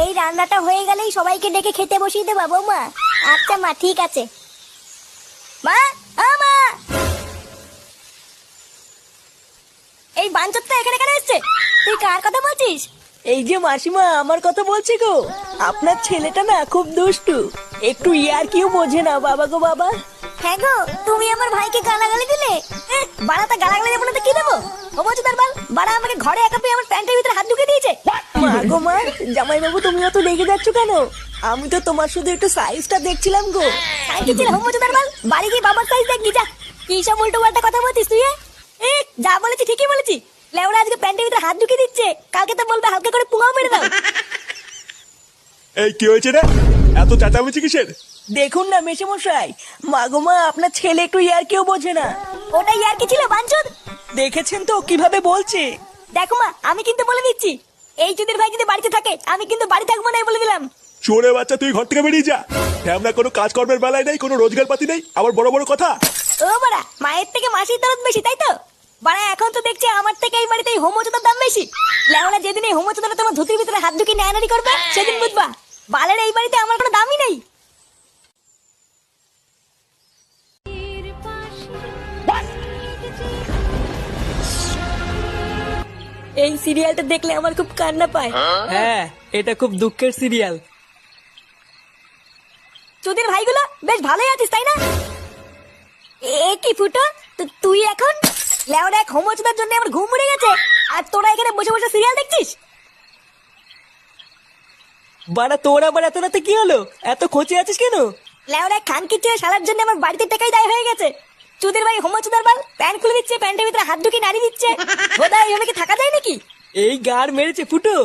এই রান্নাটা হয়ে গেলেই সবাইকে ডেকে খেতে বসিয়ে দেবা বৌমা। আচ্ছা মা, ঠিক আছে। মা, মা, এই বাঞ্চতটা এখানে কেন এসছে? তুই কার কথা বলছিস? এই যে মাসিমা, আমার কথা বলছি গো। আপনার ছেলেটা না খুব দুষ্টু, একটু ইয়ার কিউ বোঝে না বাবা গো বাবা। হ্যাঁ গো, তুমি আমার ভাইকে গালাগালি দিলে। বাড়াটা গালাগালি দেবো না তো কি দেবো? ও বলছো তার বাল, বাড়া আমাকে ঘরে একা পেয়ে আমার প্যান্টের ভিতরে হাত ঢুকে দিয়েছে। মা গো মা, জামাই বাবু তুমি অত রেগে যাচ্ছ কেন? আমি তো তোমার শুধু একটু সাইজটা দেখছিলাম গো। সাইকেল ছিল হোম তার বাল, বাড়ি গিয়ে বাবার সাইজ দেখবি যা। কি সব উল্টো পাল্টা কথা বলছিস তুই? যা বলেছি ঠিকই বলেছি। লেওরা আজকে প্যান্টের ভিতরে হাত ঢুকে দিচ্ছে, কালকে তো বলবে হালকা করে পুঙাও মেরে দাও। এই কি হয়েছে রে? এত চেঁচামেচি কিসের? দেখুন না মেশামশাই, মা গো মা, আপনার ছেলে একটু ইয়ার কিউ বোঝে না। ওটাই আর কি ছিল বাঞ্চদ? দেখেছেন তো কিভাবে বলছে। দেখো মা, আমি কিন্তু বলে দিচ্ছি, এই চুদির ভাই যদি বাড়িতে থাকে আমি কিন্তু বাড়ি থাকবো না, বলে দিলাম। চোরে বাচ্চা, তুই ঘর থেকে বেরিয়ে যা। আমরা কোনো কাজকর্মের বেলায় নেই, কোনো রোজগার পাতি নেই, আবার বড় বড় কথা। ও বাড়া, মায়ের থেকে মাসির দরদ বেশি, তাই তো? বাড়া এখন তো দেখছি আমার থেকে এই বাড়িতে এই হোমোচোদার দাম বেশি। লেওরা যেদিন এই হোমোচোদাটা তোমার ধুতির ভিতরে হাত ঢুকিয়ে নেয়ানারি করবে সেদিন বুঝবা বালের এই বাড়িতে আমার কোনো দামই নেই। এই সিরিয়ালটা দেখলে আমার খুব কান্না পায়। হ্যাঁ, এটা খুব দুঃখের সিরিয়াল। চুদির ভাইগুলো বেশ ভালোই আছিস, তাই না? এ কি ফুটো, তুই এখন লেওরা এক হোমোচোদার জন্য আমার ঘুম উড়ে গেছে, আর তোরা এখানে বসে বসে সিরিয়াল দেখছিস? বাড়া তোর আবার এত রাতে কি হলো? এত খোঁচে আছিস কেন? লেওরা খানকির চেয়ে সারার জন্য আমার বাড়িতে টাকাই দায় হয়ে গেছে। চুদির ভাই হোমোচোদার বাল প্যান্ট খুলে দিচ্ছে, প্যান্টের ভিতরে হাত ঢুকিয়ে নাড়ি দিচ্ছে। বোধা এইভাবে কি থাকা যায় নাকি? এই গাড় মেরেছে ফুটো,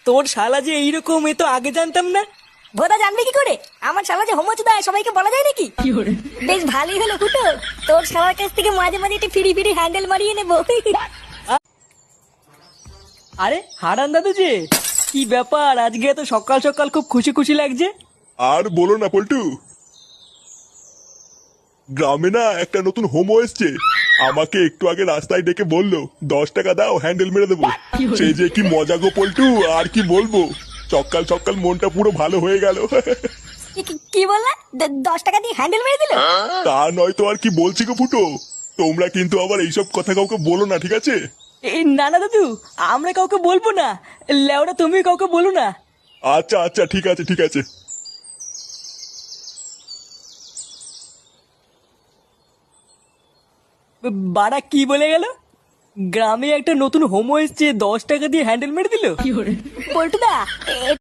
তোর শালা যে এইরকম, এ তো আগে জানতাম না। বোধা জানবে কি করে? আমার শালা যে হোমোচোদা সবাইকে বলা যায় নাকি? বেশ ভালোই হলো ফুটো, তোর শালার কাছ থেকে মাঝে মাঝে একটু ফিরি ফিরি হ্যান্ডেল মারিয়ে নেবো। আরে হারান দাদু যে, কি ব্যাপার আজকে এত সকাল সকাল খুব খুশি খুশি লাগছে? আর বলো না পল্টু, গ্রামে না একটা নতুন হোমো এসছে। আমাকে একটু আগে রাস্তায় ডেকে বললো 10 টাকা দাও, হ্যান্ডেল মেরে দেবো। সেই যে কি মজা গো পল্টু, আর কি বলবো। সকাল সকাল মনটা পুরো ভালো হয়ে গেল। কি বললা? 10 টাকা দিয়ে হ্যান্ডেল মেরে দিল? তা নয় তো আর কি বলছি গো ফুটো। তোমরা কিন্তু আবার এইসব কথা কাউকে বলো না, ঠিক আছে? এই না না দাদু, আমরা কাউকে বলবো না। লেওরা তুমি কাউকে বলো না। আচ্ছা আচ্ছা, ঠিক আছে ঠিক আছে। বাড়া কি বলে গেল? গ্রামে একটা নতুন হোমো এসছে, 10 টাকা দিয়ে হ্যান্ডেল মেরে দিল। পল্টুদা,